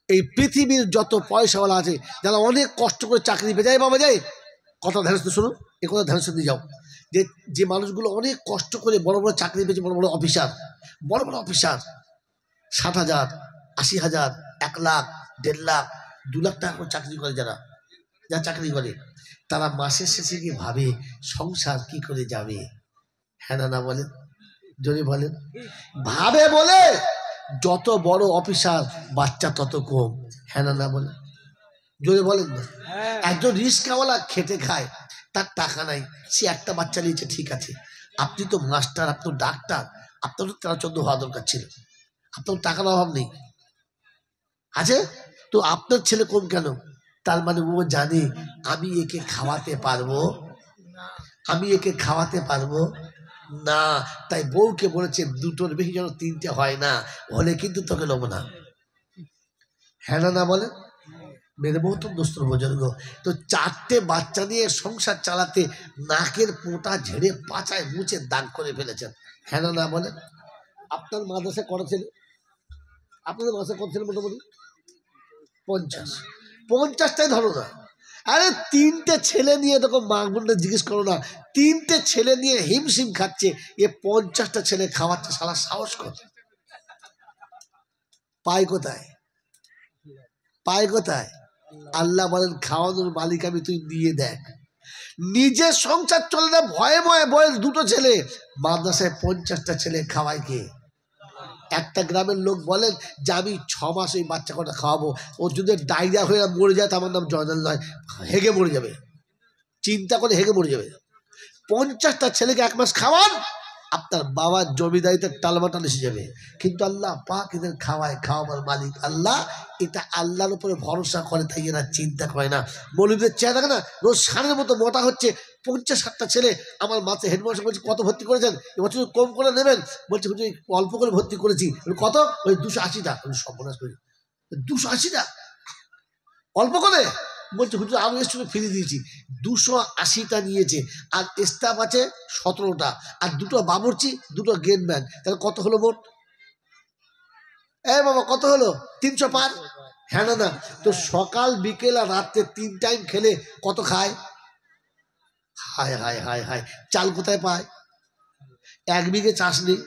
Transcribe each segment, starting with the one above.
এই পৃথিবীর যত পয়সাওয়ালা আছে যারা অনেক কষ্ট করে চাকরি পেয়ে যায়, বাবা যায়, কথা ধ্যান শুনুন, এ কথা ধ্যান দিয়ে যাও, যে যে মানুষগুলো অনেক কষ্ট করে বড় বড় চাকরি পেয়েছে, বড় বড় অফিসার, 60,000, 80,000, 1 লাখ, 1.5 লাখ, 2 লাখ টাকা করে চাকরি করে, যারা চাকরি করে, তারা মাসের শেষে গিয়ে ভাবে সংসার কি করে যাবে। হ্যাঁ না বলেন, জোরে বলেন। ভাবে বলে যত বড় অফিসার বাচ্চা তত কম। হ্যাঁ না বলেন, জোরে বলেন না। একজন রিস্কাওয়ালা খেটে খায়, তার টাকা নাই, সে একটা বাচ্চা নিয়েছে, ঠিক আছে, আপনি তো মাস্টার, আপনি তো ডাক্তার, আপনার তো 13-14 হওয়া দরকার ছিল, আপনার টাকার অভাব নেই আছে, তো আপনার ছেলে কম কেন? তার মানে ও জানে আমি একে খাওয়াতে পারবো, আমি একে খাওয়াতে পারবো না, তাই বউকে বলেছে 2টোর বেশি যেন 3টে হয় না, হলে কিন্তু তোকে নেব না। হ্যাঁ না বলে মেরে বউ তো দোস্ত বুজুর্গ, তো 4টে বাচ্চা নিয়ে সংসার চালাতে নাকের পোঁটা ঝেড়ে পাচায় মুছে দাগ করে ফেলেছেন। হ্যাঁ না বলে। আপনার মাদ্রাসা করেছেন, আপনাদের মাদ্রাসা করেছেন মোটামুটি 50টাই ধরো না, আরে 3টে ছেলে নিয়ে দেখো, মা বোনটা জিজ্ঞেস করো না, 3টে ছেলে নিয়ে হিমশিম খাচ্ছে, এ 50টা ছেলে খাওয়াচ্ছে, সারা সাহস করে পায় কোথায়, পায় কোথায়? আল্লাহ বলেন খাওয়ানোর মালিক আমি, তুই দিয়ে দেখ। নিজের সংসার চলে না, ভয়ে ভয়ে বয়স 2টো ছেলে, মাদ্রাসায় 50টা ছেলে খাওয়ায় কে? একটা গ্রামের লোক বলেন যে আমি 6 মাস ওই বাচ্চা কটা খাওয়াবো, ও যদি ডায়রিয়া হয়ে মরে যায়, আমার নাম জয়নাল নয়, হেগে মরে যাবে, চিন্তা করে হেগে মরে যাবে। 50টা ছেলেকে 1 মাস খাওয়ান, আপনার বাবার জমিদারিতে টালমাটাল এসে যাবে। কিন্তু আল্লাহ পাক এদের খাওয়াবার মালিক আল্লাহ, এটা আল্লাহর উপরে ভরসা করে, তাই এরা চিন্তা করে না। মৌলবীদের চেয়ে থাকে না, রোজ সারের মতো মোটা হচ্ছে, 50-60টা ছেলে। আমার মাথায় হেডমাস্টার বলছে কত ভর্তি করেছেন, এবছর কম করে নেবেন, বলছে অল্প করে ভর্তি করেছি। কত? ওই 280টা। সর্বনাশ করি, 280টা অল্প করে? বলছে হুজুর আমি স্টুডেন্ট ফিরিয়ে দিয়েছি। 280টা নিয়েছে, আর স্টাফ আছে 17টা, আর 2টো বাবুর্চি, 2টো গেটম্যান, তাহলে কত হলো মোট? বাবা কত হলো? 300 পার। হ্যাঁ না, তো সকাল বিকেল আর রাত্রে 3 টাইম খেলে কত খায়? হায় হায় হায় হায়, চাল কোথায় পায়? 1 বিঘে চাষ নেই,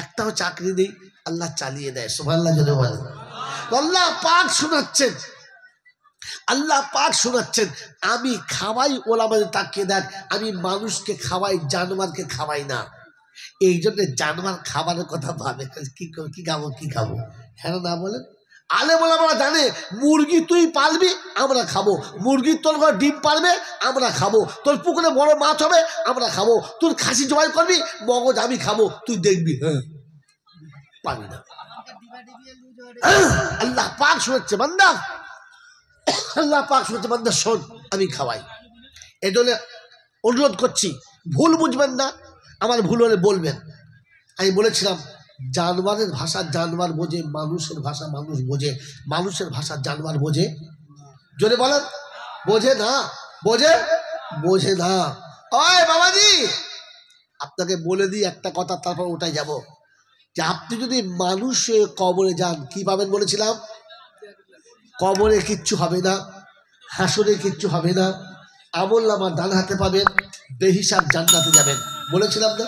একটাও চাকরি নেই, আল্লাহ চালিয়ে দেয়। সুবহানাল্লাহ জোরে বলেন। আল্লাহ পাক শোনাচ্ছেন, আল্লাহ পাক শোনাচ্ছেন, আমি খাওয়াই, ওলামাদের তাকিয়ে দেখ, আমি মানুষকে খাওয়াই, জানোয়ারকে খাওয়াই না। এই জন্য জানোয়ার খাবারের কথা ভাবে, কি খাবো কি খাবো। হ্যাঁ না বলেন। আলেম ওলামারা জানে মুরগি তুই পালবি, আমরা খাবো, মুরগির তোর ঘর ডিম পারবে, আমরা খাবো, তোর পুকুরে বড় মাছ হবে, আমরা খাবো, তোর খাসি জবাই করবি, মগজ আমি খাবো, তুই দেখবি। হ্যাঁ পাবি না। আল্লাহ পাক শোনাচ্ছে বান্দা, আল্লাহ পাক শুনতে বান্দা শোন, আমি খাওয়াই। এই জন্য অনুরোধ করছি, ভুল বুঝবেন না, আমার ভুল হলে বলবেন। আমি বলেছিলাম জানোয়ারের ভাষা জানোয়ার বোঝে, মানুষের ভাষা মানুষ বোঝে, মানুষের ভাষা জানোয়ার বোঝে। জোরে বলেন, বোঝে না? বোঝে না। ওই বাবাজি, আপনাকে বলে দিই একটা কথা, তারপর ওটাই যাব, যে আপনি যদি মানুষের কবরে যান কি পাবেন বলেছিলাম? কবরে কিচ্ছু হবে না, হাসরে কিচ্ছু হবে না, আমলনামা ডান হাতে পাবেন, বেহিসাব জান্নাতে যাবেন। বলেছিলাম না?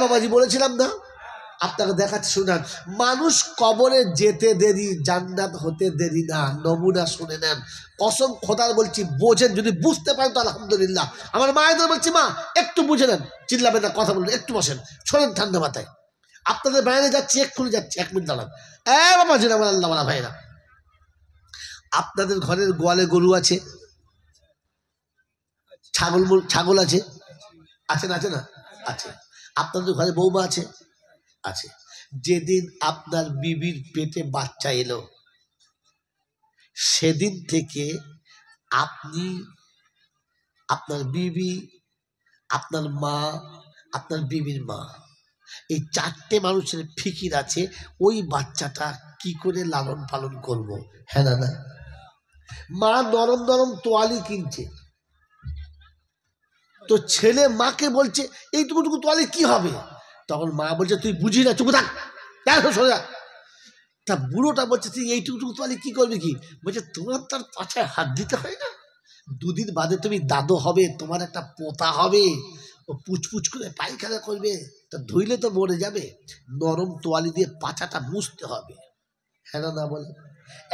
বাবাজি বলেছিলাম না? আপনাকে দেখাচ্ছি শুনেন, মানুষ কবরে যেতে দেরি, জান্নাত হতে দেরি না। নমুনা শুনে নেন, কসম খোদার বলছি, বোঝেন, যদি বুঝতে পারেন তো আলহামদুলিল্লাহ। আমার মায়েদের বলছি, মা একটু বুঝে নেন, চিল্লাবেন না, কথা বলবেন, একটু বসেন, শোনেন ঠান্ডা মাথায়। আপনাদের বাইরে যাচ্ছি, এক্ষুনি যাচ্ছি, 1 মিনিট দাঁড়ান। বাবাজি আমার আল্লাহ বলা ভাইরা, আপনাদের ঘরের গোয়ালে গরু আছে, ছাগল আছে, আছে না? আছে না? আছে। আপনাদের ঘরে বৌমা আছে, আছে। যেদিন আপনার বিবির পেটে বাচ্চা এলো, সেদিন থেকে আপনি, আপনার বিবি, আপনার মা, আপনার বিবির মা, এই 4টে মানুষের ফিকির আছে, ওই বাচ্চাটা কি করে লালন পালন করব। হ্যাঁ না? মা নরম নরম তোয়ালি কিনছে, তো ছেলে মাকে বলছে এইটুকুটুকু তোয়ালি কি হবে? তখন মা বলছে তুই বুঝি না, চুপ থাক, সরে যা। তা বুড়োটা বলছে তুই এইটুকু তোয়ালি কি করবি কি? বলছে তোমার তার পাছায় হাত দিতে হয় না, দুদিন বাদে তুমি দাদু হবে, তোমার একটা পোতা হবে, ও পুচপুচ করে পায়খানা করবে, তা ধুইলে তো মরে যাবে, নরম তোয়ালি দিয়ে পাছাটা মুছতে হবে। হ্যাঁ না বলে?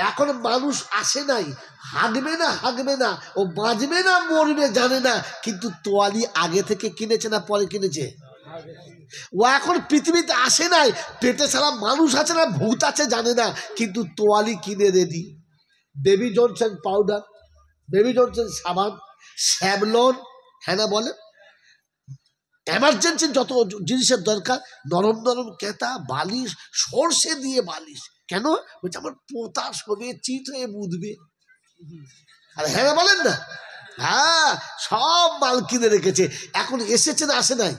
এখন মানুষ আসে নাই, হাগবে না, ও বাঁচবে না মরবে জানে না, কিন্তু তোয়ালি আগে থেকে কিনেছে না পরে কিনেছে? ও এখন পৃথিবীতে আসে নাই, পেটে সারা মানুষ আছে না ভূত আছে জানে না, কিন্তু তোয়ালি কিনে ready. Baby Johnson powder, baby Johnson সাবান, স্যাভলন, হ্যাঁ না বলে? এমার্জেন্সি যত জিনিসের দরকার, নরম নরম কেতা, বালিশ, সর্ষে দিয়ে বালিশ। কেন? বলছে আমার পোতা শোবে, চিত হয়ে বুঝবে। আর হ্যাঁ বলেন না? হ্যাঁ, সব মাল কিনে রেখেছে। এখন এসেছে না আসে নাই?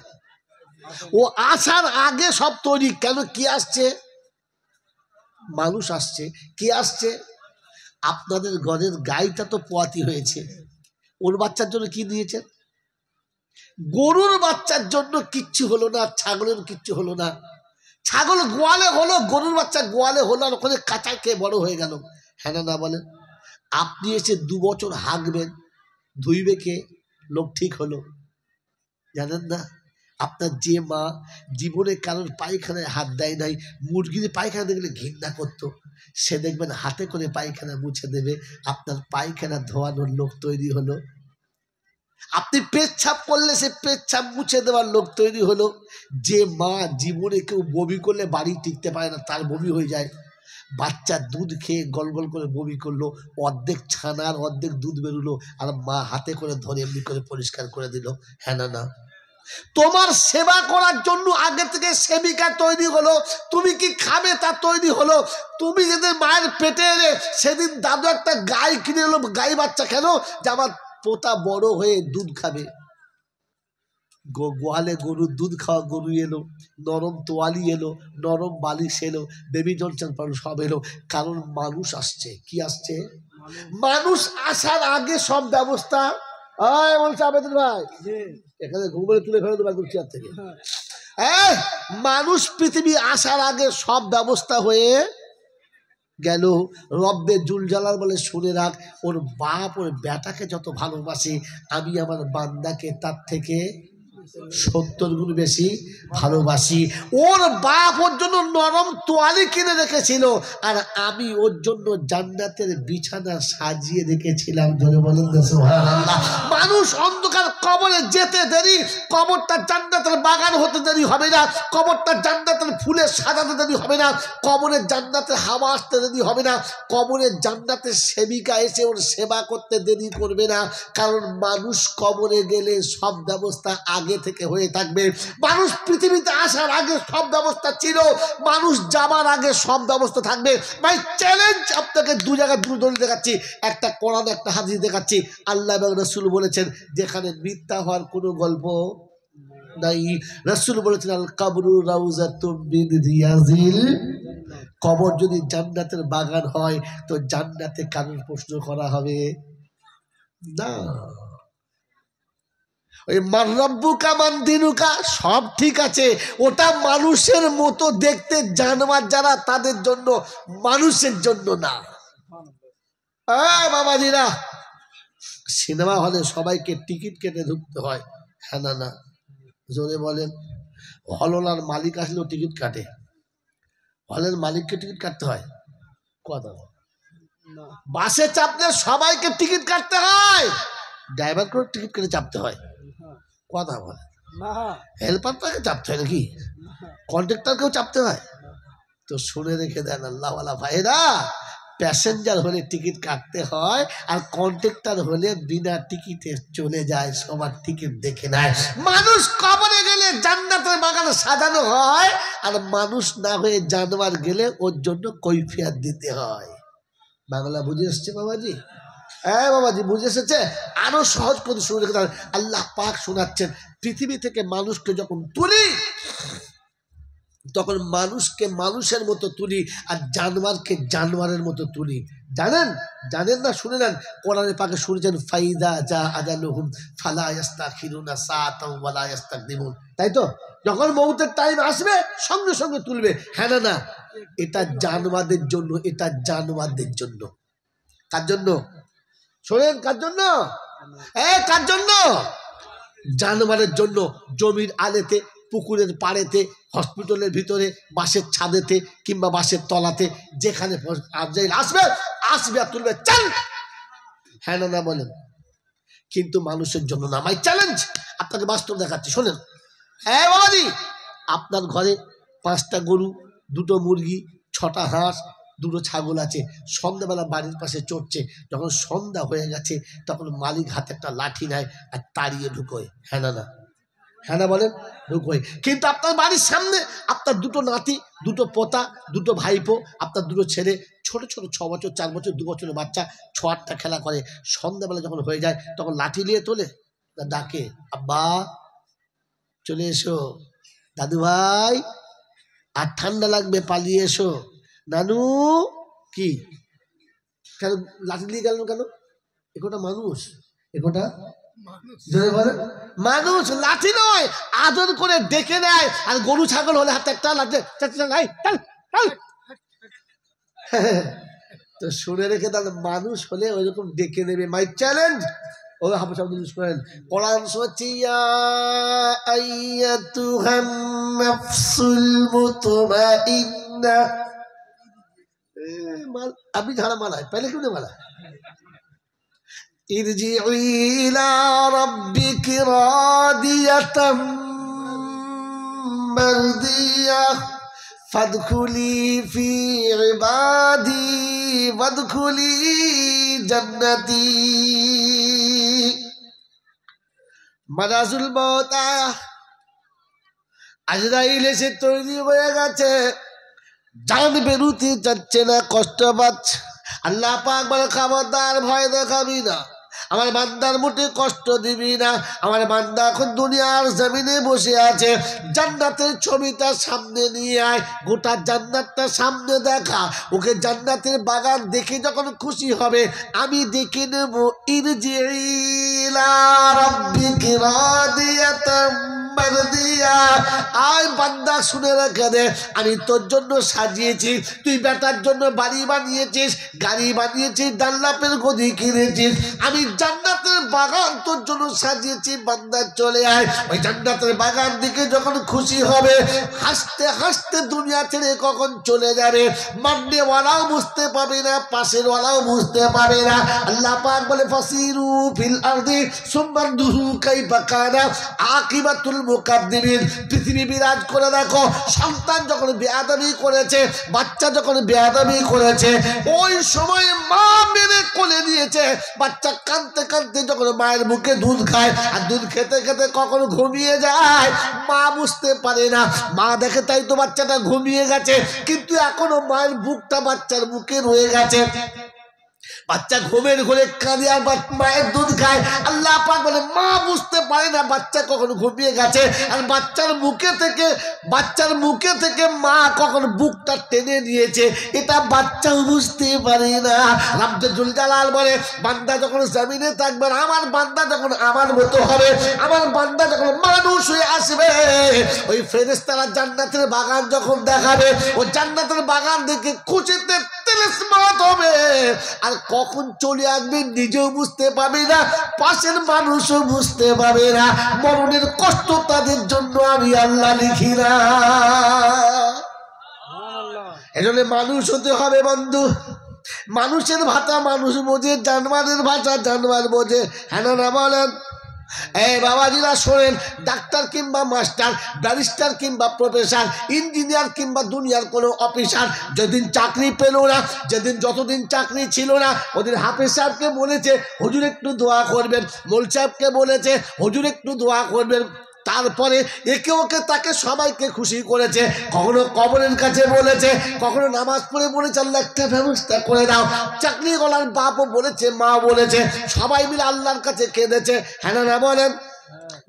ও আসার আগে সব তৈরি। কেন? কি আসছে? মানুষ আসছে। কি আসছে? আপনাদের ঘরের গাইটা তো পোয়াতি হয়েছে, ওর বাচ্চার জন্য কি দিয়েছেন? গরুর বাচ্চার জন্য কিচ্ছু হলো না, ছাগলের কিচ্ছু হলো না। ছাগল গোয়ালে হলো, গরুর বাচ্চা গোয়ালে হলো, আর ওখানে কাঁচা খেয়ে বড় হয়ে গেল। হ্যাঁ না বলেন? আপনি এসে 2 বছর হাঁকবেন, ধুইবে কে? লোক ঠিক হলো জানেন না? আপনার যে মা জীবনে কারোর পায়খানায় হাত দেয় নাই, মুরগির পায়খানা দেখলে ঘৃণা করতো, সে দেখবেন হাতে করে পায়খানা মুছে দেবে। আপনার পায়খানা ধোয়ানোর লোক তৈরি হলো। আপনি পেচ্ছাপ করলে সে পেচ্ছাপ মুছে দেওয়ার লোক তৈরি হলো। যে মা জীবনে কেউ বমি করলে বাড়ি টিকতে পারে না, তার বমি হয়ে যায়, বাচ্চা দুধ খেয়ে গল গল করে বমি করলো, অর্ধেক ছানার অর্ধেক দুধ বেরোলো, আর মা হাতে করে ধরে এমনি করে পরিষ্কার করে দিল। হ্যাঁ না? তোমার সেবা করার জন্য আগে থেকে সেবিকা তৈরি হলো, তুমি কি খাবে তা তৈরি হলো। তুমি যেদিন মায়ের পেটে এলে সেদিন দাদু একটা গাই কিনে এলো, গাই বাচ্চা। কেন? যে আমার পোতা বড় হয়ে দুধ খাবে। গোয়ালে গরুর দুধ খাওয়া গরু এলো, নরম তোয়ালি এলো, নরম বালিশ এলো, বেবি জনসন সব এলো, কারণ মানুষ আসছে। কি আসছে? মানুষ আসার আগে সব ব্যবস্থা। বলছে আবেদন ভাই, এখানে ঘুমরে তুলে ফেলে দেবো চেয়ার থেকে। মানুষ পৃথিবী আসার আগে সব ব্যবস্থা হয়ে গেল। রব্বে জুল জালাল বলে, শুনে রাখ, ওর বাপ ওর বেটাকে যত ভালোবাসে, আমি আমার বান্দাকে তার থেকে 70 গুণ বেশি ভালোবাসি। ওর বাপ ওর জন্য নরম তোয়ালি কিনে রেখেছিল, আর আমি ওর জন্য জান্নাতের বিছানা সাজিয়ে রেখেছিলাম। জোরে বলেন সুবহানাল্লাহ। মানুষ অন্ধকার কবরে যেতে দেরি, কবরটা জান্নাতের বাগান হতে দেরি হবে না, কবরটা জান্নাতের ফুলে সাজাতে দেরি হবে না, কবরের জান্নাতের হাওয়া আসতে দেরি হবে না, কবরের জান্নাতের সেবিকা এসে ওর সেবা করতে দেরি করবে না। কারণ মানুষ কবরে গেলে সব ব্যবস্থা আগে থেকে হয়ে থাকবে। মানুষ পৃথিবীতে আসার আগে সব ব্যবস্থা ছিল, মানুষ যাবার আগে সব ব্যবস্থা থাকবে। ভাই চ্যালেঞ্জ আপনাকে 2 জায়গায় 2 দলিল দেখাচ্ছি, একটা কোরআন একটা হাদিস দেখাচ্ছি। আল্লাহ এবং রাসূল বলেছেন যেখানে মিথ্যা হওয়ার কোনো গল্প নাই। রাসূল বলেছেন আল কাবরু রাউযাতুম মিন রিয়াজিল, কবর যদি জান্নাতের বাগান হয় তো জান্নাতে কারোর প্রশ্ন করা হবে না। ওই মাররাব্বুকা মান দিনুকা সব ঠিক আছে, ওটা মানুষের মতো দেখতে জানোয়ার যারা তাদের জন্য, মানুষের জন্য না। বাবাজিরা, সিনেমা হলে সবাইকে টিকিট কেটে ঢুকতে হয়। হ্যাঁ না? জোরে বলেন। হলওয়ালার মালিক আসলেও টিকিট কাটে, হলের মালিককে টিকিট কাটতে হয়। কথা, বাসে চাপলে সবাইকে টিকিট কাটতে হয়, ড্রাইভার করে টিকিট কেটে চাপতে হয়। কথা বলে, হেল্পারটাকে চাপতে হয় নাকি? কন্ট্রাক্টরকেও চাপতে হয়? তো শুনে রেখে দেন আল্লাহওয়ালা ভাইরা, প্যাসেঞ্জার হলে টিকিট কাটতে হয়, আর কন্ট্রাক্টর হলে বিনা টিকিটে চলে যায়, সবার টিকিট দেখে নেয়। মানুষ কবরে গেলে জান্নাতের বাগান সাজানো হয়, আর মানুষ না হয়ে জানোয়ার গেলে ওর জন্য কৈফিয়ত দিতে হয়। বাংলা বুঝে এসছে বাবাজি? বাবাজি বুঝে এসেছে? আরো সহজ করে শুনে রেখে দেন। আল্লাহ পাক শোনাচ্ছেন, পৃথিবী থেকে মানুষকে যখন তুলি তখন মানুষকে মানুষের মতো তুলি, আর জানোয়ারকে জানোয়ারের মতো তুলি। জানেন না? শুনে নেন, কোরআনে পাকে শুনেছেন ফাইদা যা আজালুহুম ফালা ইস্তাখিরুনা সাআতাও ওয়ালা ইস্তাকদিমুন। তাই তো? যখন মউতের টাইম আসবে সঙ্গে সঙ্গে তুলবে। হ্যাঁ না? এটা জানোয়ারদের জন্য, এটা জানোয়ারদের জন্য। কার জন্য শোনেন? কার জন্য? কার জন্য? জানোয়ারের জন্য। জমির আলেতে, পুকুরের পাড়েতে, হসপিটালের ভিতরে, বাসের ছাদেতে কিংবা বাসের তলাতে, যেখানে আসবে আসবে আর তুলবে, চাল। হ্যাঁ না বলেন? কিন্তু মানুষের জন্য না। মাই চ্যালেঞ্জ, আপনাকে বাস্তব দেখাচ্ছি, শোনেন। হ্যাঁ বাবাজি, আপনার ঘরে 5টা গরু, 2টো মুরগি, 6টা হাঁস, 2টো ছাগল আছে। সন্ধ্যাবেলা বাড়ির পাশে চড়ছে। যখন সন্ধ্যা হয়ে গেছে তখন মালিক হাতে একটা লাঠি নেয় আর তাড়িয়ে ঢুকোয়। হ্যাঁ না? হ্যাঁ না বলেন? ঢুকোয়। কিন্তু আপনার বাড়ির সামনে আপনার 2টো নাতি, 2টো পোতা, 2টো ভাইপো, আপনার 2টো ছেলে, ছোট ছোট 6 বছর, 4 বছর, 2 বছরের বাচ্চা 6-8টা খেলা করে। সন্ধ্যাবেলা যখন হয়ে যায় তখন লাঠি নিয়ে তোলে, ডাকে, আব্বা চলে এসো, দাদু ভাই আর ঠান্ডা লাগবে, পালিয়ে এসো, নানু। কি কেন লাঠি নিয়ে গেল কেন? একটা মানুষ, একটা মানুষ লাঠি নয়, আদর করে ডেকে নেয়। আর গরু ছাগল হলে হাতে একটা লাঠি, তো শুনে রেখে তাহলে মানুষ হলে ওইরকম ডেকে নেবে। My challenge. ও হাফেজ আব্দুল ইউসুফ করেন কোরআন সচিয়া আইয়াতুহান নাফসুল মুতমাইন্না। মাল আপনি ঝাড়া মালায় পहले क्यों नहीं माला? ইরজিই ইলা রাব্বিকি রাদিয়াতাম মারদিয়াহ ফাদখুলি ফি ইবাদি ওয়াদখুলি জান্নাতি। মারাজুল মউত আজরাইল এসে তৈরি হয়ে গেছে, জান বেরুতে যাচ্ছে না, কষ্ট পাচ্ছে। আল্লাহ পাক বলে, খবরদার, ভয় দেখাবি না, আমার বান্দার মুঠে কষ্ট দিবি না। আমার বান্দা এখন দুনিয়ার জমিনে বসে আছে, জান্নাতের ছবিটা সামনে নিয়ে আয়, গোটা জান্নাতটা সামনে দেখা। ওকে জান্নাতের বাগান দেখে যখন খুশি হবে, আমি দেখে নেব। ইরজিই ইলা রাব্বিকি রাদিয়াতাম মারদিয়া। আয় বান্দা, শুনে রেখে দে, আমি তোর জন্য সাজিয়েছি। তুই বেটার জন্য বাড়ি বানিয়েছিস, গাড়ি বানিয়েছিস, ডাল্লাপের গদি কিনেছিস। আমি জান্নাতের বাগান তোর জন্য সাজিয়েছি। বান্দা চলে আয়, ওই জান্নাতের বাগান দিকে যখন খুশি হবে, হাসতে হাসতে দুনিয়া ছেড়ে কখন চলে যাবে, মাননেওয়ালাও বুঝতে পাবে না, পাশের ওয়ালাও বুঝতে পাবে না। আল্লাহ পাক বলে, ফাসিরু ফিল আরদি সুম্মানদুরু কাইফা কানা আকিবাতুল মুকাদ্দিমিন। পৃথিবী বিরাজ করে দেখো, সন্তান যখন বেয়াদবি করেছে, বাচ্চা যখন বেয়াদবি করেছে, ওই সময় মা মেরে কোলে নিয়েছে। বাচ্চা কাঁদতে কাঁদতে যখন মায়ের মুখে দুধ খায়, আর দুধ খেতে খেতে কখন ঘুমিয়ে যায়, মা বুঝতে পারে না। মা দেখে তাই তো বাচ্চাটা ঘুমিয়ে গেছে, কিন্তু এখনো মায়ের বুকটা বাচ্চার বুকে রয়ে গেছে। বাচ্চা ঘুমের ঘরে কাঁদে আর মায়ের দুধ খায়। আল্লাহ পাক বলে, মা বুঝতে পারে না বাচ্চা কখন ঘুমিয়ে গেছে, আর বাচ্চার মুখে থেকে মা কখন বুকটা টেনে নিয়েছে, এটা বাচ্চাও বুঝতে পারে না। রাব্বে জুল জালাল বলে, বান্দা যখন জমিনে থাকবে, আমার বান্দা যখন আমার মতো হবে, আমার বান্দা যখন মানুষ হয়ে আসবে, ওই ফেরেশতারা জান্নাতের বাগান যখন দেখাবে, ও জান্নাতের বাগান দেখে খুশিতে তিলস্মাত হবে। আর কখন চলে আসবে নিজেও বুঝতে পারবে না, পাশের মানুষও বুঝতে পারবে না। মরণের কষ্ট তাদের জন্য আমি আল্লাহ লিখি না। এজন্য মানুষ হতে হবে বন্ধু। মানুষের ভাষা মানুষ বোঝে, জানোয়ারের ভাষা জানোয়ার বোঝে। হ্যাঁ না বলেন? এই বাবাজিরা শোনেন, ডাক্তার কিংবা মাস্টার, ব্যারিস্টার কিংবা প্রফেসর, ইঞ্জিনিয়ার কিংবা দুনিয়ার কোনো অফিসার যেদিন চাকরি পেল না, যতদিন চাকরি ছিল না, ওদের হাফেজ সাহেবকে বলেছে হুজুর একটু দোয়া করবেন, মোল সাহেবকে বলেছে হুজুর একটু দোয়া করবেন, তারপরে একে ওকে তাকে সবাইকে খুশি করেছে। কখনো কবরের কাছে বলেছে, কখনো নামাজ পড়ে বলেছে আল্লাহ একটা ব্যবস্থা করে দাও। চাকরি গলার বাপও বলেছে, মা বলেছে, সবাই মিলে আল্লাহর কাছে কেঁদেছে। হ্যাঁ না বলেন?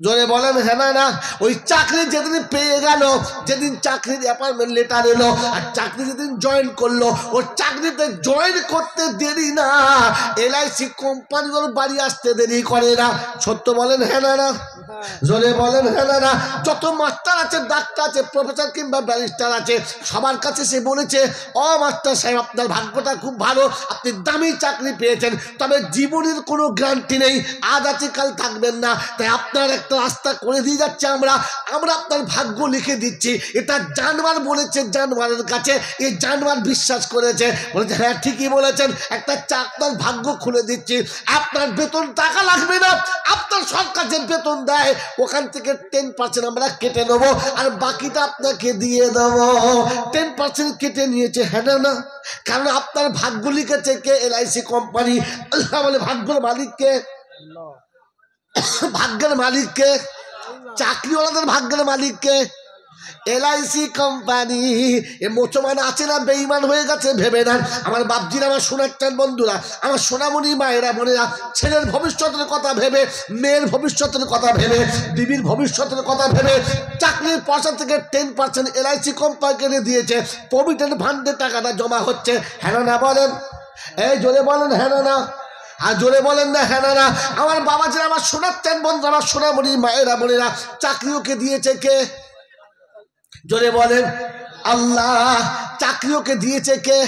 জোরে বলেন হ্যাঁ না? ওই চাকরি যেদিন পেয়ে গেল, যেদিন চাকরির অ্যাপয়েন্টমেন্ট লেটার এলো, আর চাকরি যেদিন জয়েন করলো, ওর চাকরিতে জয়েন করতে দেরি না, LIC কোম্পানি ওর বাড়ি আসতে দেরি করে না। সত্য বলেন হ্যাঁ না? জোরে বলেন হ্যাঁ না না। যত মাস্টার আছে, ডাক্তার আছে, প্রফেসর কিংবা ব্যারিস্টার আছে, সবার কাছে সে বলেছে, ও মাস্টার সাহেব আপনার ভাগ্যটা খুব ভালো, আপনি দামি চাকরি পেয়েছেন, তবে জীবনের কোনো গ্যারান্টি নেই, আজ আছে কাল থাকবেন না, তাই আপনার একটা রাস্তা করে দিয়ে যাচ্ছে আমরা আপনার ভাগ্য লিখে দিচ্ছি। এটা জানোয়ার বলেছে জানোয়ারের কাছে, এই জানোয়ার বিশ্বাস করেছে, বলেছে হ্যাঁ ঠিকই বলেছেন, একটা আপনার ভাগ্য খুলে দিচ্ছি, আপনার বেতন টাকা লাগবে না, আপনার সরকার যে বেতন দেয় ওখান থেকে 10% আমরা কেটে নেবো, আর বাকিটা আপনাকে দিয়ে দেবো। 10% কেটে নিয়েছে, হ্যাঁ না, কারণ আপনার ভাগ্য লিখেছে কে? LIC company. আল্লাহ বলে ভাগ্যের মালিককে, ভাগ্যের মালিককে, চাকরিওয়ালাদের ভাগ্যের মালিককে এলআইসি কোম্পানি। এ মুসলমান আছে না বেঈমান হয়ে গেছে ভেবে নেন। আমার বাপজিরা, আমার শোনাচ্ছেন বন্ধুরা, আমার সোনামণি মায়েরা বোনেরা, ছেলের ভবিষ্যতের কথা ভেবে, মেয়ের ভবিষ্যতের কথা ভেবে, বিবির ভবিষ্যতের কথা ভেবে চাকরির পয়সা থেকে 10% এলআইসি কোম্পানি কেটে দিয়েছে, প্রভিডেন্ট ফান্ডে টাকাটা জমা হচ্ছে। হ্যাঁ না বলেন, এই জোরে বলেন হ্যাঁ না, আর জোরে বলেন না হ্যাঁ না। আমার বাবাজিরা, আমার শোনাচ্ছেন বন্ধুরা, আমার সোনামণি মায়েরা বোনেরা, চাকরিওকে দিয়েছে কে? জোরে বলেন আল্লাহ। চাকরিওকে দিয়েছে কে?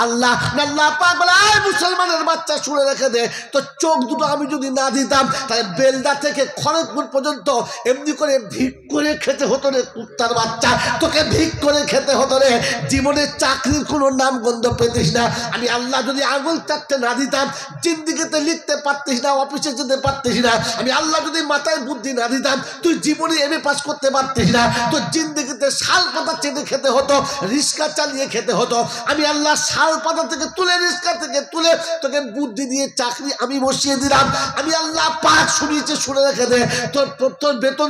আল্লাহ। আল্লাহ পাক বলে, মুসলমানের বাচ্চা শুনে রেখে দে, তো চোখ দুটো আমি যদি না দিতাম তাহলে বেলদা থেকে খড়গপুর পর্যন্ত এমনি করে ভিক করে খেতে হতো রে কুত্তার বাচ্চা, তোকে ভিক করে খেতে হতো রে, জীবনে চাকরির কোনো নাম গন্ধ পেতিস না। আমি আল্লাহ যদি আঙুল চারটে না দিতাম, জিন্দিগিতে লিখতে পারতিস না, অফিসে যেতে পারতিস না। আমি আল্লাহ যদি মাথায় বুদ্ধি না দিতাম, তুই জীবনে এমএ পাস করতে পারতিস না, তোর জিন্দিগিতে শাল পাতা চেটে খেতে হতো, রিস্কা চালিয়ে খেতে হতো। আমি আল্লাহ শাল পাতা থেকে তুলে, রিস্কা থেকে তুলে তোকে বুদ্ধি দিয়ে চাকরি আমি বসিয়ে দিলাম। আমি আল্লাহ পাক শুনিয়েছে, শুনে রেখে দে, তোর বেতন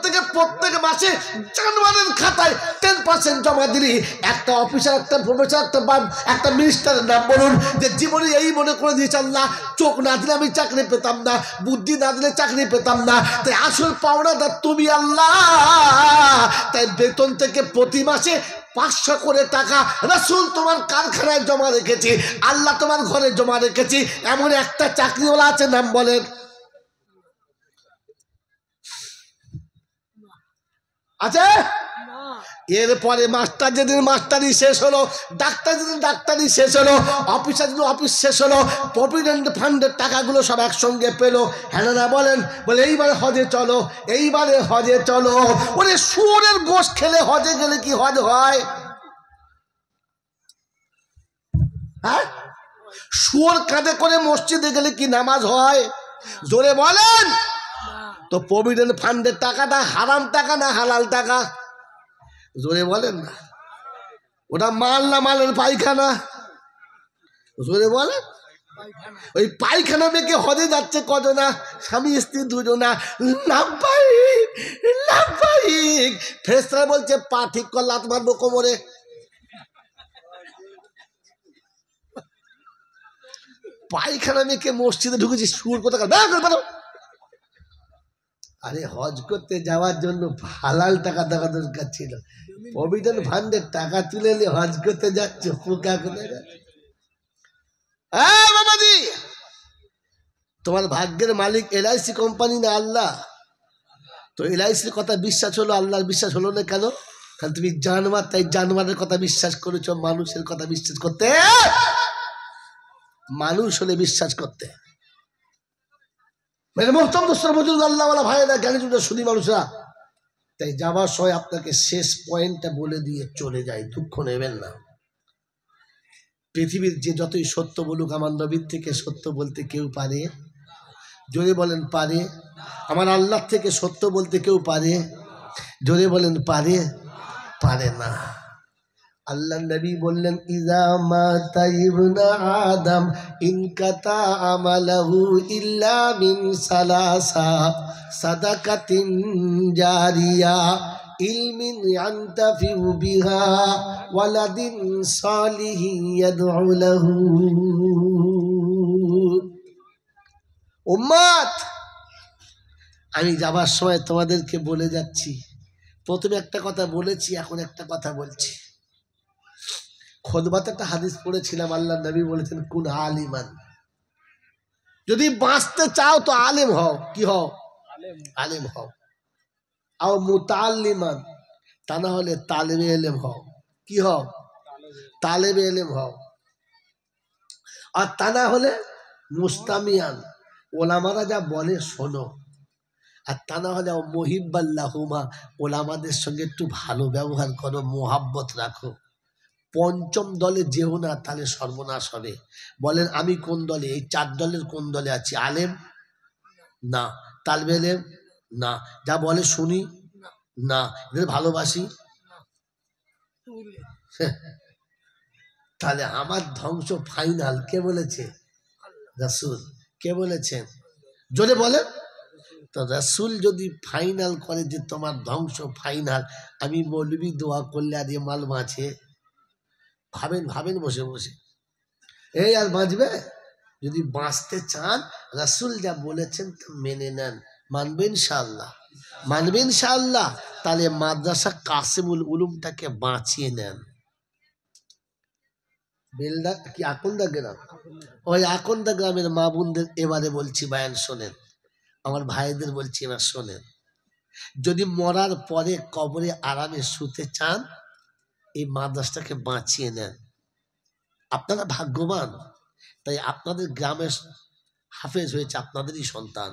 থেকে প্রত্যেক মাসে জানুয়ারির খাতায় 10% জমা দিলি। একটা অফিসার, একটা প্রফেসর, একটা মিনিস্টারের নাম বলুন যে জীবনে এই মনে করে দিয়েছে, আল্লাহ চোখ না দিলে আমি চাকরি পেতাম না, বুদ্ধি না দিলে চাকরি পেতাম না, তাই আসল পাওনাদার তুমি আল্লাহ। তাই বেতন থেকে প্রতি মাসে 500 করে টাকা রাসূল তোমার কারখানায় জমা রেখেছি, আল্লাহ তোমার ঘরে জমা রেখেছি। এমন একটা চাকরিওয়ালা আছে, নাম বলেন? আছে? এরপরে মাস্টার যেদিন মাস্টারি শেষ হলো, ডাক্তার যেদিন ডাক্তারি শেষ হলো, অফিসার যেদিন অফিস শেষ হলো, প্রভিডেন্ট ফান্ডের টাকাগুলো সব একসঙ্গে পেলো। হ্যাঁ না বলেন? বলে এইবারে হজে চলো, এইবারে হজে চলো। ওরে শুয়োরের গোশ খেলে হজে গেলে কি হজ হয়? হ্যাঁ, শুয়োর কাঁধে করে মসজিদে গেলে কি নামাজ হয়? জোরে বলেন। তো প্রভিডেন্ট ফান্ডের টাকাটা হারাম টাকা না হালাল টাকা? জোরে বলেন না। ওটা মাল না মালের পায়খানা? জোরে বলেন। ওই পায়খানা মেয়েকে হজে যাচ্ছে কজনা? স্বামী স্ত্রী দুজনা। লাভবাহিক লাভবাহিক। ফেরেশতারা বলছে পা ঠিক কর, লাত মারবো কোমরে। পায়খানা মেয়েকে মসজিদে ঢুকেছি, সুর কোথাকার? আরে হজ করতে যাওয়ার জন্য হালাল টাকা দেওয়া দরকার ছিল, প্রভিডেন্ট ফান্ডের টাকা তুলে নিয়ে হজ করতে যাচ্ছে, পোকা কোথায় যাচ্ছে? হ্যাঁ বাবাজি, তোমার ভাগ্যের মালিক এলআইসি কোম্পানি না আল্লাহ? তো এলআইসির কথা বিশ্বাস হলো, আল্লাহর বিশ্বাস হলো না কেন? কারণ তুমি জানোয়ার, তাই জানোয়ারের কথা বিশ্বাস করেছো। মানুষের কথা বিশ্বাস করতে, মানুষ হলে বিশ্বাস করতে। মেরে মোহতরম দোস্তরা, বুজুর্গ, আল্লাহওয়ালা ভাইয়েরা, জ্ঞানী জুড়ে শুধু মানুষরা, তাই যাওয়ার সময় আপনাকে শেষ পয়েন্টটা বলে দিয়ে চলে যায়, দুঃখ নেবেন না। পৃথিবীর যে যতই সত্য বলুক, আমার নবীর থেকে সত্য বলতে কেউ পারে? জোরে বলেন পারে? আমার আল্লাহ থেকে সত্য বলতে কেউ পারে? জোরে বলেন পারে? পারে না। আল্লাহ নবী বললেন, ইযা মাতা ইবনু আদম ইনকাতা আমালহু ইল্লা মিন সালাসা, সাদাকাতিন জারিয়া, ইলমিন ইয়ানতাফিউ বিহা, ওয়ালাদিন সালিহিন ইয়াদউ লাহু। উম্মত, আমি যাবার সময় তোমাদেরকে বলে যাচ্ছি, প্রথমে একটা কথা বলেছি, এখন একটা কথা বলছি। খুতবাতে একটা হাদিস পড়েছিলাম, আল্লাহ নবী বলেছেন, কুন আলিমান, যদি বাঁচতে চাও তো আলেম হও। কি হও? আলেম হও। আও মুতাআল্লিমান, তা না হলে তালেবে এলেম হও। কি হও? তালেবে এলেম হও। আর তা না হলে মুস্তামিয়ান, ওলামারা যা বলে শোনো। আর তা না হলে মহিব্বাল্লাহুমা, ওলামাদের সঙ্গে একটু ভালো ব্যবহার করো, মোহাব্বত রাখো। পঞ্চম দলে যেও না, তাহলে সর্বনাশ হবে। বলেন আমি কোন দলে? এই 4 দলের কোন দলে আছি? আলেম না, তালবে এলেম না, যা বলে শুনি না, এদের ভালোবাসি। তাহলে আমার ধ্বংস ফাইনাল। কে বলেছে? রাসূল। কে বলেছেন? জোরে বলেন তো। রাসূল যদি ফাইনাল করে যে তোমার ধ্বংস ফাইনাল, আমি মৌলবি দোয়া করলে আর এ মাল বাঁচে? ভাবেন বসে বসে, এই আর বাঁচবে? যদি বাঁচতে চান, রাসূল যা বলেছেন তা মেনে নেন। মানবেন ইনশাআল্লাহ? মানবেন ইনশাআল্লাহ? তাহলে মাদ্রাসা কাসিমুল উলুমটাকে বাঁচিয়ে নেন। বেলদা কি আকন্দা গ্রাম? ওই আকন্দা গ্রামের মা বোনদের এবারে বলছি, বায়ান শোনেন। আমার ভাইদের বলছি, এবার শোনেন। যদি মরার পরে কবরে আরামে শুতে চান, এই মাদ্রাসাটাকে বাঁচিয়ে নেন। আপনারা ভাগ্যবান, তাই আপনাদের গ্রামের হাফেজ হয়েছে আপনাদেরই সন্তান।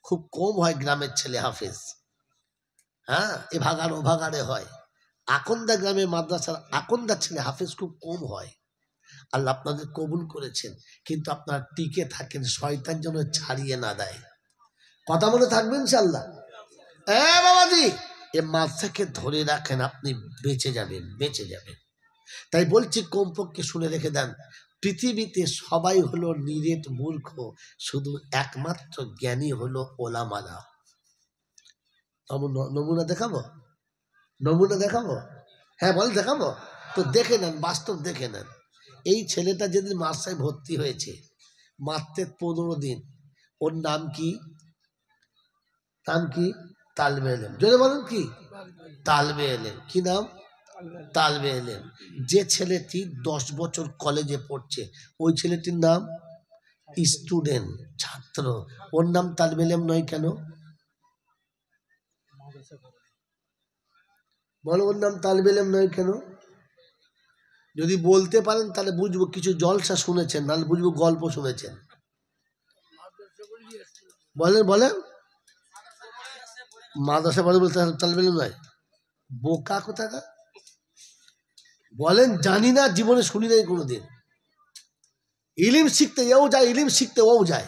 খুব কম হয় গ্রামের ছেলে হাফেজ। হ্যাঁ, এ ভাগাড় ও ভাগাড়ে হয়। আকন্দা গ্রামের মাদ্রাসার আকন্দার ছেলে হাফেজ খুব কম হয়। আল্লাহ আপনাদের কবুল করেছেন, কিন্তু আপনারা টিকে থাকেন, শয়তান যেন ছাড়িয়ে না দেয়। কথা মনে থাকবেন ইনশাআল্লাহ? বাবাজি, এ মাদ্রাসাকে ধরে রাখেন, আপনি বেঁচে যাবেন, বেঁচে যাবেন। তাই বলছি, কমপক্ষে শুনে রেখে দেন, পৃথিবীতে সবাই হলো নিরেট মূর্খ, শুধু একমাত্র জ্ঞানী হলো ওলামারা। নমুনা দেখাবো? নমুনা দেখাবো? হ্যাঁ বল, দেখাবো তো। দেখে নেন, বাস্তব দেখে নেন। এই ছেলেটা যেদিন মাদ্রাসায় ভর্তি হয়েছে, মাত্র 15 দিন। ওর নাম কি? নাম কি? তালবে এলেম। জোরে বলেন কি? তালবে এলেম। কি নাম? তালবে এলেম। যে ছেলেটি 10 বছর কলেজে পড়ছে, ওই ছেলেটির নাম স্টুডেন্ট, ছাত্র। ওর নাম তালবে এলেম নয় কেন? বলো, ওর নাম তালবে এলেম নয় কেন? যদি বলতে পারেন তাহলে বুঝবো কিছু জলসা শুনেছেন, নাহলে বুঝবো গল্প শুনেছেন। বলেন বলেন। মাদ্রাসা পড়ে বলতে তালবে এলেম নয়? বোকা কোথাকা। বলেন জানি না, জীবনে শুনি নাই কোনোদিন। ইলিম শিখতে এও যায়, ইলিম শিখতে ও যায়।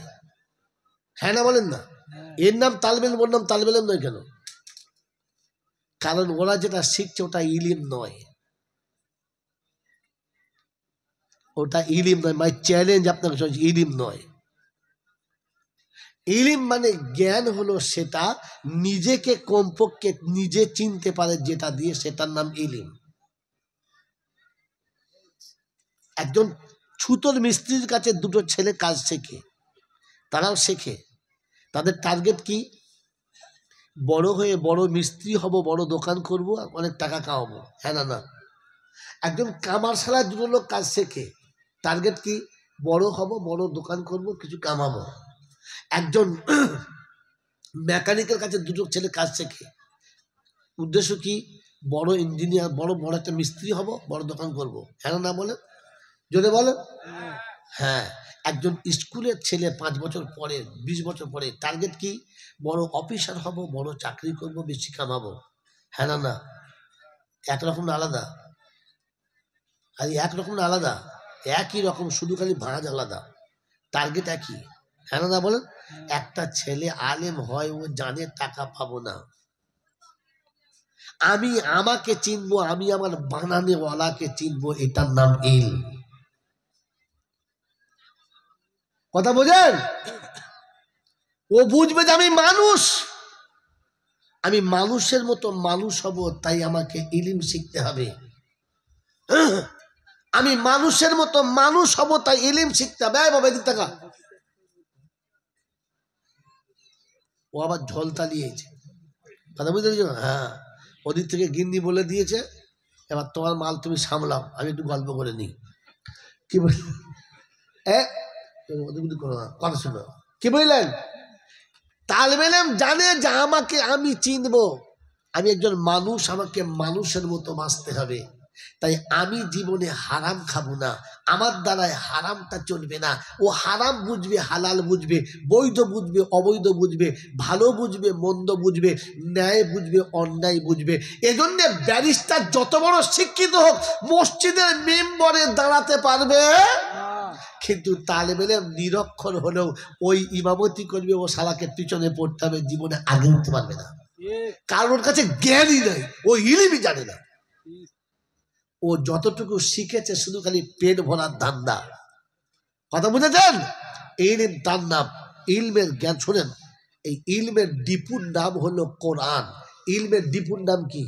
হ্যাঁ না বলেন না? এর নাম তালবে এলেম, ওর নাম তালবে এলেম নয় কেন? কারণ ওরা যেটা শিখছে ওটা ইলিম নয়। ওটা ইলিম নয়। মাই চ্যালেঞ্জ আপনাকে, ইলিম নয়। ইলিম মানে জ্ঞান হলো সেটা নিজেকে কমপক্ষে নিজে চিনতে পারে, যেটা দিয়ে, সেটার নাম ইলিম। একজন ছুতোর মিস্ত্রির কাছে 2টো ছেলে কাজ শেখে, তারাও শেখে। তাদের টার্গেট কি? বড় হয়ে বড় মিস্ত্রি হব, বড় দোকান করব, অনেক টাকা কামাবো। হ্যাঁ না? না। একজন কামারশালায় 2টো লোক কাজ শেখে, টার্গেট কি? বড় হব, বড় দোকান করব, কিছু কামাবো। একজন মেকানিকের কাছে 2টো ছেলে কাজ শেখে, উদ্দেশ্য কি? বড় ইঞ্জিনিয়ার, বড় বড় একটা মিস্ত্রি হব, বড় দোকান করব। হ্যাঁ না বলে? যদি বলে হ্যাঁ। একজন স্কুলের ছেলে 5 বছর পরে, 20 বছর পরে টার্গেট কি? বড় অফিসার হব, বড় চাকরি করব, বেশি কামাবো। হ্যাঁ না? না। একরকম না আলাদা? আর একরকম না আলাদা? একই রকম, শুধু খালি ভাঁজ আলাদা, টার্গেট একই। হ্যাঁ না বলেন? একটা ছেলে আলেম হয়, ও জানে টাকা পাবো না, আমি আমাকে চিনবো, আমি আমার বানানেওয়ালাকে চিনবো, এটার নাম ইল। কথা বোঝেন? ও বুঝবে যে আমি মানুষ, আমি মানুষের মতো মানুষ হব, তাই আমাকে ইলিম শিখতে হবে। আমি মানুষের মতো মানুষ হব, তাই ইলিম শিখতে হবে। বাবা এদিক টাকা, ও আবার ঝোলতা দিয়েছে। কথা বুঝতে পেরেছো? হ্যাঁ, ওদিক থেকে গিন্নি বলে দিয়েছে, এবার তোমার মাল তুমি সামলাও, আমি একটু গল্প করে নিই। কি বল? কথা শুনো, কি বললেন? তালেবে ইলম জানে যে আমাকে আমি চিনবো, আমি একজন মানুষ, আমাকে মানুষের মতো বাঁচতে হবে। তাই আমি জীবনে হারাম খাবো না, আমার দ্বারায় হারামটা চলবে না। ও হারাম বুঝবে, হালাল বুঝবে, বৈধ বুঝবে, অবৈধ বুঝবে, ভালো বুঝবে, মন্দ বুঝবে, ন্যায় বুঝবে, অন্যায় বুঝবে। এজন্য ব্যারিস্টার যত বড় শিক্ষিত হোক মসজিদের মেম্বরে দাঁড়াতে পারবে, কিন্তু তালেবে ইলম নিরক্ষর হলেও ওই ইমামতি করবে, ও শালাকে পিছনে পড়তে হবে, জীবনে আগে উঠতে পারবে না। কারণ ওর কাছে জ্ঞানই নাই, ও ইলমই জানে না। ও যতটুকু শিখেছে শুধু খালি পেট ভরার ধান্দা। কথা বুঝেছেন? ইলম তার নাম, ইলমের জ্ঞান। শোনেন, এই ইলমের ডিপুর নাম হলো কোরআন। ইলমের ডিপুর নাম কি?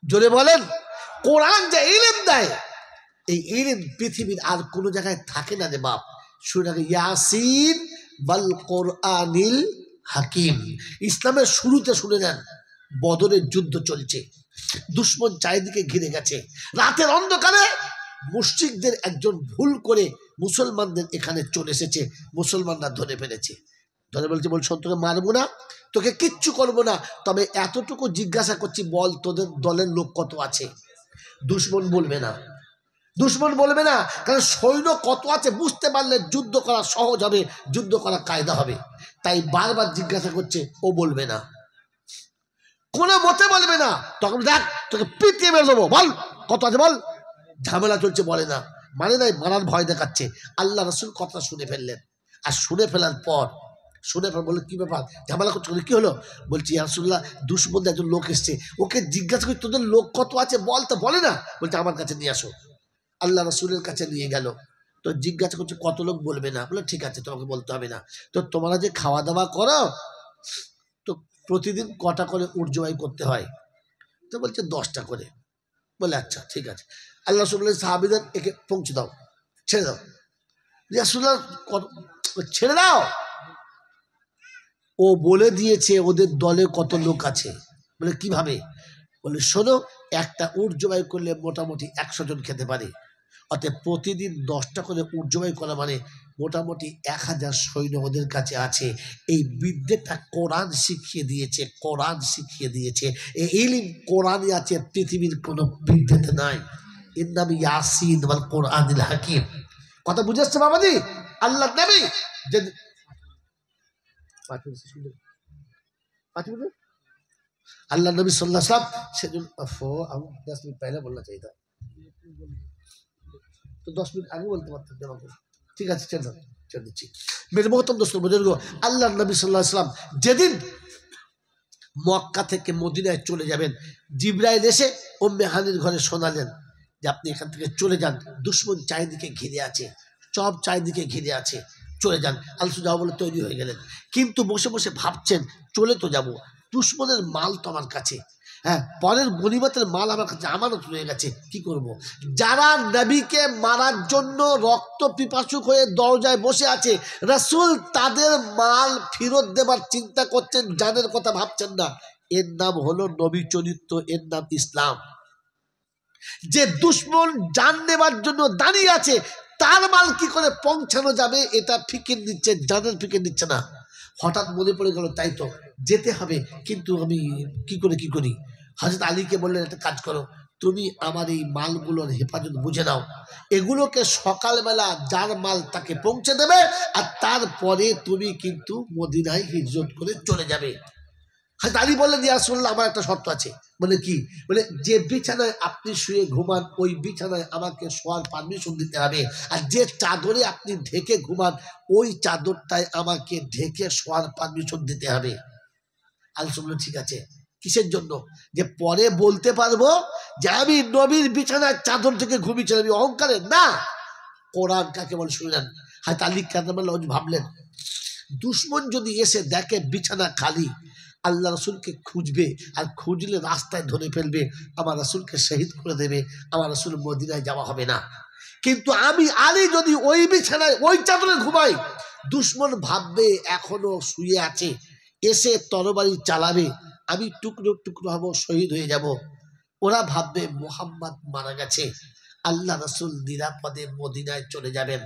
জোরে বলেন। কোরআন যে ইলম দেয়, এই ইলম পৃথিবীর আর কোনো জায়গায় থাকে না রে বাপ। শুনে ইয়াসিন ওয়াল কোরআনিল হাকিম। ইসলামের শুরুতে শুনে নেন, বদরের যুদ্ধ চলছে, দুশ্মন চারিদিকে ঘিরে গেছে। রাতের অন্ধকারে মুশরিকদের একজন ভুল করে মুসলমানদের এখানে চলে এসেছে, মুসলমানরা ধরে ফেলেছে। ধরে বলছে, বল তোকে মারবো না, তোকে কিচ্ছু করবো না, তবে এতটুকু জিজ্ঞাসা করছি, বল তোদের দলের লোক কত আছে? দুশ্মন বলবে না, দুশ্মন বলবে না, কারণ সৈন্য কত আছে বুঝতে পারলে যুদ্ধ করা সহজ হবে, যুদ্ধ করা কায়দা হবে। তাই বারবার জিজ্ঞাসা করছে, ও বলবে না, কোনো মতে বলবে না। তখন দেখ তোকে পিটিয়ে মেরে দেবো, বল কত আছে বল। ঝামেলা চলছে, বলে না, মানে নাই, মারার ভয় দেখাচ্ছে। আল্লাহ রাসূল কথা শুনে ফেললেন, আর শুনে ফেলার পর বলে, কি ব্যাপার, ঝামেলা করছো, কি হলো? বলছি, ইয়া রাসূলুল্লাহ, দুশমনদের একজন লোক এসছে, ওকে জিজ্ঞাসা করি তোদের লোক কত আছে বল, তো বলে না। বলছে, আমার কাছে নিয়ে আসো। আল্লাহ রাসূলের কাছে নিয়ে গেল, তো জিজ্ঞাসা করছে কত লোক, বলবে না। বলে, ঠিক আছে, তোমাকে বলতে হবে না। তো তোমরা যে খাওয়া দাওয়া করো, তো প্রতিদিন কটা করে উট জবাই করতে হয়? তো বলছে 10টা করে। বলে, আচ্ছা ঠিক আছে। আল্লাহ রাসূলের সাহাবীদের, একে পৌঁছে দাও, ছেড়ে দাও। রাসূলুল্লাহ, ছেড়ে দাও। ও বলে দিয়েছে ওদের দলে কত লোক আছে। বলে, কিভাবে? বলে, শোনো, একটা উট জবাই করলে মোটামুটি 100 জন খেতে পারে, অতএব প্রতিদিন 10টা করে উট জবাই করা মানে মোটামুটি 1000 সৈন্য ওদের কাছে আছে। এই বিদ্যেটা কোরআন শিখিয়ে দিয়েছে, কোরআন শিখিয়ে দিয়েছে। এই ইলম কোরআনই আছে, পৃথিবীর কোনো বিদ্যেতে নাই। এর নাম ইয়াসিন ওয়াল কোরআনিল হাকিম। কথা বুঝে আসছে বাবাজি? আল্লাহ নবী যে 5 মিনিট अल्लाह नबी सल्लल्लाहु अलैहि वसल्लम से जो हम 10 मिनट पहले बोलना चाहिए था, तो 10 मिनट आगे बोलते पारতেন जनाब। ঠিক আছে, ছেড়ে দিচ্ছি। मेरे मोहतरम दोस्तों, बुजुर्ग, আল্লাহ নবী সাল্লাল্লাহু আলাইহি ওয়াসাল্লাম যেদিন মক্কা থেকে মদিনায় চলে যাবেন, জিবরাইল এসে উম্মে হানির ঘরে শোনালেন যে আপনি এখান থেকে চলে যান, দুশমন চারিদিকে ঘিরে আছে, সব চারিদিকে ঘিরে আছে, চলে যান। আল্লাহ যাও বলে তৈরি হয়ে গেলেন, কিন্তু বসে বসে ভাবছেন, চলে তো যাব, দুশমনের মাল তো আমার কাছে, হ্যাঁ, পরের গনিমতের মাল আমার কাছে আমানত রয়ে গেছে, কি করব? যারা নবীকে মারার জন্য রক্ত পিপাসুক হয়ে দরজায় বসে আছে, রাসূল তাদের মাল ফেরত দেবার চিন্তা করছেন, জানের কথা ভাবছেন না। এর নাম হলো নবী চরিত্র, এর নাম ইসলাম। যে দুশমন জান নেবার জন্য দাঁড়িয়ে আছে, তার মাল কি করে পৌঁছানো যাবে এটা ফিকির নিচ্ছে, জানের ফিকির নিচ্ছে না। হঠাৎ মনে পড়ে গেল, তাই তো যেতে হবে, কিন্তু আমি কি করি? হযরত আলীকে বললেন, একটা কাজ করো, তুমি আমার এই মালগুলোর হেফাজত বুঝে নাও, এগুলোকে সকালবেলা যার মাল তাকে পৌঁছে দেবে, আর তারপরে তুমি কিন্তু মদিনায় হিজরত করে চলে যাবে। হযরত আলী বললেন, ইয়া রাসূলুল্লাহ, আমার একটা শর্ত আছে। বলে, কি? বলে, যে বিছানায় আপনি শুয়ে ঘুমান ওই বিছানায় আমাকে শোয়ার পারমিশন দিতে হবে, আর যে চাদরে আপনি ঢেকে ঘুমান ওই চাদরটায় আমাকে ঢেকে শোয়ার পারমিশন দিতে হবে। আল্লাহ বললেন, ঠিক আছে। কিসের জন্য? যে পরে বলতে পারবো যে আমি নবীর বিছানায় চাদর থেকে ঘুমিয়েছিলাম, আমি অহংকারে না। কোরআন কাকে বলে শুনলেন। হয়তো আলী কাদামাল্লাহ ভাবলেন, দুশমন যদি এসে দেখে বিছানা খালি, আল্লাহ রাসূলকে খুঁজবে, আর খুঁজলে রাস্তায় ধরে ফেলবে, আমার রাসূলকে শহীদ করে দেবে, আমার রাসূল মদিনায় যাওয়া হবে না। কিন্তু আমি আলী যদি ওই বিছানায় ওই চাদরে ঘুমাই, দুশমন ভাববে এখনো শুয়ে আছে, এসে তরবারি চালাবে, আমি টুকরো টুকরো হব, শহীদ হয়ে যাব। ওরা ভাববে মুহাম্মদ মারা গেছে, আল্লাহ রাসূল নিরাপদে মদিনায় চলে যাবেন।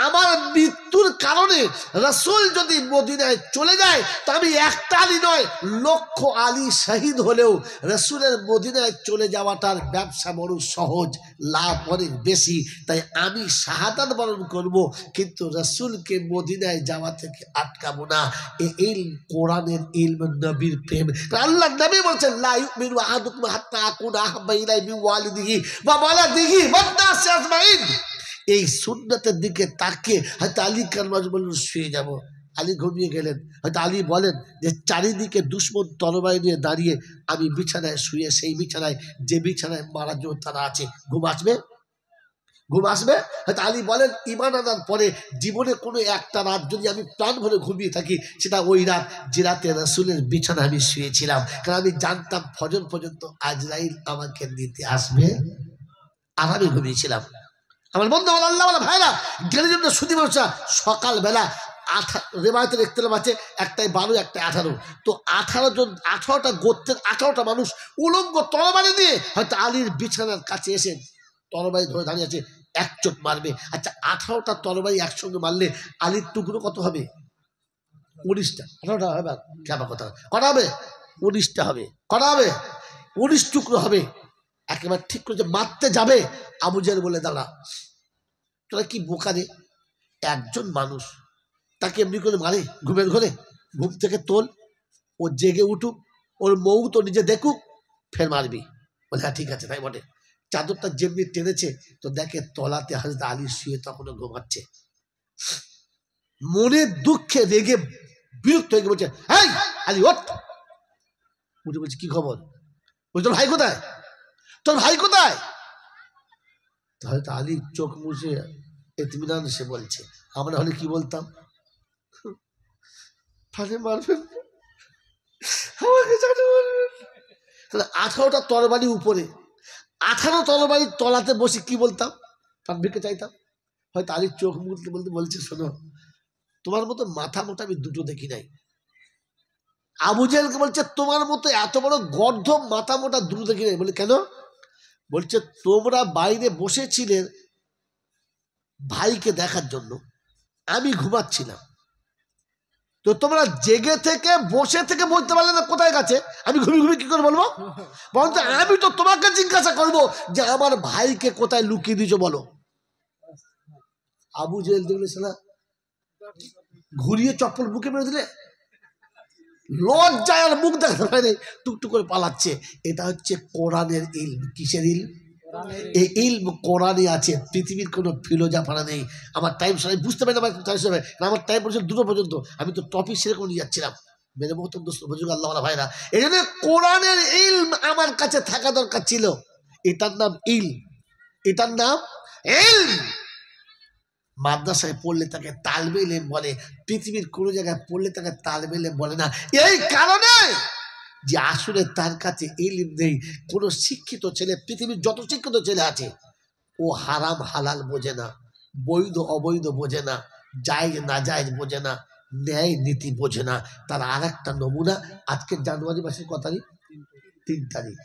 আমার মৃত্যুর কারণে রাসূল যদি মদিনায় চলে যায় তো আমি একটা আলী নয়, লক্ষ আলী শহীদ হলেও রাসূলের মদিনায় চলে যাওয়াটার ব্যবসা বড় সহজ, লাভ অনেক বেশি। তাই আমি শাহাদাত বরণ করব, কিন্তু রাসূলকে মদিনায় যাওয়া থেকে আটকাবো না। এই কোরআনের ইলম, নবীর প্রেম। আল্লাহ নবী বলছেন লা ইউমিনু আহাদুকুম হাত্তা আকুনা আহাব্বা ইলাইহি মিন ওয়ালিদিহি ওয়া ওয়ালাদিহি ওয়ান নাসি আজমাইন। এই সুন্নতের দিকে তাকিয়ে হয়তো আলী কারমাজ বললেন শুয়ে যাব, আলী ঘুমিয়ে গেলেন। হয়তো আলী বলেন যে চারিদিকে দুশ্মন তরবারি নিয়ে দাঁড়িয়ে, আমি বিছানায় শুয়ে, সেই বিছানায় যে বিছানায় মারা জোর তারা আছে, ঘুম আসবে? ঘুম আসবে? হয়তো আলী বলেন ঈমান আনার পরে জীবনে কোনো একটা রাত যদি আমি প্রাণ ভরে ঘুমিয়ে থাকি, সেটা ওই রাত যে রাতে রাসূলের বিছানায় আমি শুয়েছিলাম, কারণ আমি জানতাম ফজর পর্যন্ত আজরাইল আমাকে নিতে আসবে, আর আমি ঘুমিয়েছিলাম। আমার বন্ধু, আমার আল্লাহ বলা ভাইরা, জ্ঞানের জন্য শুধু মানুষরা সকালবেলা রেবায়তের ইখতিলাফ আছে, একটাই 12 একটাই 18, তো 18টা গোত্রের 18টা মানুষ উলঙ্গ তরবারি নিয়ে হয়তো আলীর বিছানার কাছে এসে তরবারি ধরে দাঁড়িয়ে আছে, এক চোট মারবে। আচ্ছা 18টা তরবারি একসঙ্গে মারলে আলীর টুকরো কত হবে? 19টা। 18টা হবে কেমন কথা, কটা হবে? 19টা হবে। কটা হবে? 19 টুকরো হবে। একেবারে ঠিক করে যে মারতে যাবে, আবু জেহেল বলে দাঁড়া, তোরা কি বোকা রে? একজন মানুষ তাকে এমনি করে মারে ঘুমের ঘরে? ঘুম থেকে তোল, ও জেগে উঠুক, ওর মৌ তো নিজে দেখুক, ফের মারবি। বলে হ্যাঁ ঠিক আছে, তাই বটে। চাদরটা যেমনি টেনেছে তো দেখে তলাতে হযরত আলী শুয়ে তখনও ঘুমাচ্ছে। মনের দুঃখে রেগে বিরক্ত হয়ে বলছে, এই আলী ওঠ। উঠে বলছে কি খবর? বলছে তোর ভাই কোথায়? তোর ভাই কোথায়? তাহলে তো আলী চোখ মুছে ইতমিনান সে বলছে, আমরা হলে কি বলতাম? ফাঁসে মারবেন, আমাকে জানে মারবেন। তাহলে 18টা তরবারি উপরে, 18 তরবারি তলাতে বসে কি বলতাম? প্রাণ ভিক্ষে চাইতাম। হয়তো আলীর চোখ মুছতে বলতে বলছে, শোনো, তোমার মতো মাথা মোটা আমি দুটো দেখি নাই। আবু জেহেলকে বলছে তোমার মতো এত বড় গর্ধব মাথা মোটা দুটো দেখি নাই। বলে কেন? বলছে তোমরা বাইরে বসেছিলে ভাইকে দেখার জন্য, আমি ঘুমাচ্ছিলাম, তো তোমরা জেগে থেকে বসে থেকে বলতে পারলে না কোথায় গেছে, আমি ঘুমিয়ে ঘুমিয়ে কি করে বলবো? বলতে আমি তো তোমাকে জিজ্ঞাসা করবো যে আমার ভাইকে কোথায় লুকিয়ে দিয়েছো বলো। আবু জেহেল দেখলে শালা ঘুরিয়ে চপ্পল বুকে মেরে দিলে, লজ্জায় আর মুখ দেখাতে পারে, টুকটুক করে পালাচ্ছে। এটা হচ্ছে কোরআনের ইলম। কিসের ইলম? এই ইলম কোরআনে আছে, পৃথিবীর কোনো ফিলোজাফানা নেই। আমার টাইম সবাই বুঝতে পারি না, আমার টাইম পর্যন্ত 2টো পর্যন্ত, আমি তো টপিক সেরকম নিয়ে যাচ্ছিলাম। মেরে মহতম দোস্ত বুঝুক আল্লাহ ভাইরা, এই জন্য কোরআনের ইলম আমার কাছে থাকা দরকার ছিল। এটার নাম ইলম, এটার নাম ইলম। মাদ্রাসায় পড়লে তাকে তালবে ইলম বলে, পৃথিবীর কোনো জায়গায় পড়লে তাকে তালবে ইলম বলে না। এই কারণে যে আসলে তার কাছে ইলম নেই। কোনো শিক্ষিত ছেলে, পৃথিবীর যত শিক্ষিত ছেলে আছে, ও হারাম হালাল বোঝে না, বৈধ অবৈধ বোঝে না, জায়েজ না জায়েজ বোঝে না, ন্যায় নীতি বোঝে না। তার আর একটা নমুনা, আজকে জানুয়ারি মাসের কত তারিখ? 3 তারিখ।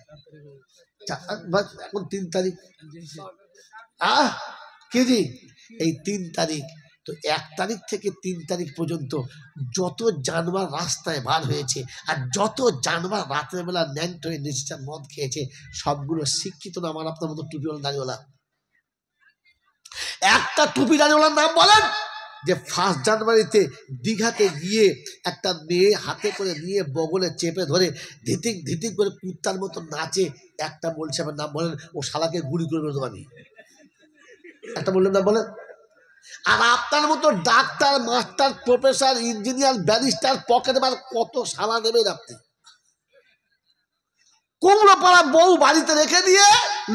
এখন 3 তারিখ কেজি, এই 3 তারিখ তো 1 তারিখ থেকে 3 তারিখ পর্যন্ত যত জানোয়ার রাস্তায় বার হয়েছে, আর যত জানোয়ার রাতের বেলা ন্যাংট হয়ে নেশার মদ খেয়েছে, সবগুলো শিক্ষিত না আমার আপনার মতো টুপিওয়ালা দাড়িওয়ালা। একটা টুপি দাড়িওয়ালার নাম বলেন যে 1 জানুয়ারিতে দীঘাতে গিয়ে একটা মেয়ে হাতে করে নিয়ে বগলে চেপে ধরে ধিতিক ধিতিক করে কুত্তার মতো নাচে। একটা বলছে, আমার নাম বলেন, ও শালাকে গুলি করে দেবো আমি। একটা বললাম না বলেন। আর আপনার মতো doctor, master, professor, engineer, barrister, pocket মার কত সালা নেবেন আপনি? কুমড়ো পাড়া বউ বাড়িতে রেখে দিয়ে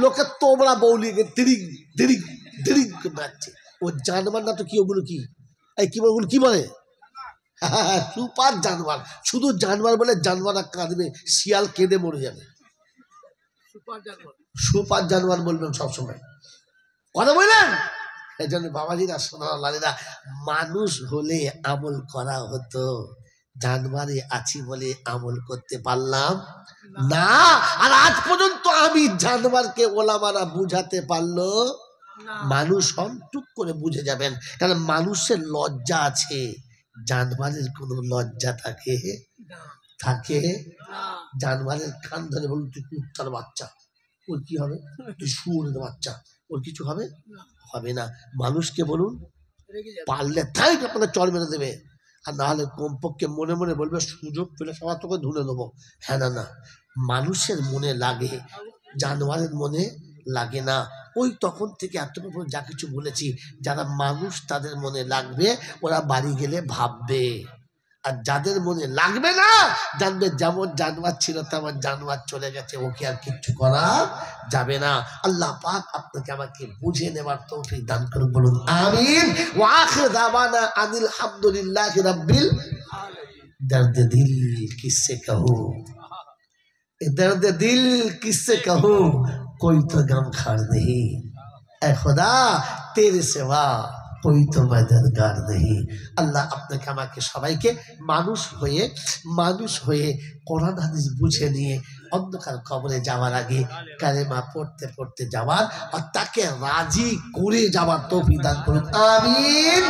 লোকে তোমরা বউ লিখে দিরিং দিরিং দিরিং নাচছে। ও জানোয়ার না তো কি, ওগুলো কি, এই কি ওগুলো কি বলে? সুপার জানোয়ার। শুধু জানোয়ার বলে জানোয়ার কাঁদবে, শিয়াল কেঁদে মরে যাবে। সুপার জানোয়ার বলবেন সবসময়, কথা বললেন। এই জন্য বাবাজিরা, সোনার লালিরা, মানুষ হলে আমল করা হতো, জানোয়ারে আছি বলে আমল করতে পারলাম না। আর আজ পর্যন্ত আমি জানোয়ারকে ওলামারা বুঝাতে পারলো মানুষ হন টুক করে বুঝে যাবেন, কারণ মানুষের লজ্জা আছে, জানোয়ারের কোনো লজ্জা থাকে থাকে জানোয়ারের কান ধরে বলুন তুই কুত্তার বাচ্চা, ওর কি হবে? তুই শুয়োরের বাচ্চা, ওর কিছু হবে হবে না। মানুষকে বলুন পারলে তাই আপনাকে চর মেরে দেবে, আর না হলে কমপক্ষে মনে মনে বলবে সুযোগ পেলে সবার তোকে ধুলে দেবো। হ্যাঁ না না, মানুষের মনে লাগে, জানোয়ারের মনে লাগে না। ওই তখন থেকে এতক্ষণ যা কিছু বলেছি, যারা মানুষ তাদের মনে লাগবে, ওরা বাড়ি গেলে ভাববে। আর যাদের মনে লাগবে না, জানবে যেমন জানোয়ার ছিল তেমন জানোয়ার চলে গেছে, ওকে আর কিচ্ছু করা যাবে না। আল্লাহ পাক আপনাকে আমাকে বুঝে নেবার তৌফিক দান করুন, বলুন আমিন। ওয়া আখির দাওয়ানা আনিল হামদুলিল্লাহি রাব্বিল আলামিন। দর্দ দিল কিসसे कहूं, दर्द दिल किससे कहूं, कोई तो गमखार नहीं, ऐ खुदा तेरे सिवा कोई तो मददगार नहीं। আল্লাহ আপনাকে আমাকে সবাইকে মানুষ হয়ে কোরআন হাদিস বুঝে নিয়ে অন্ধকার কবরে যাওয়ার আগে কালেমা পড়তে পড়তে যাওয়ার, আর তাকে রাজি করে যাওয়ার তৌফিক দান করুন, আমিন।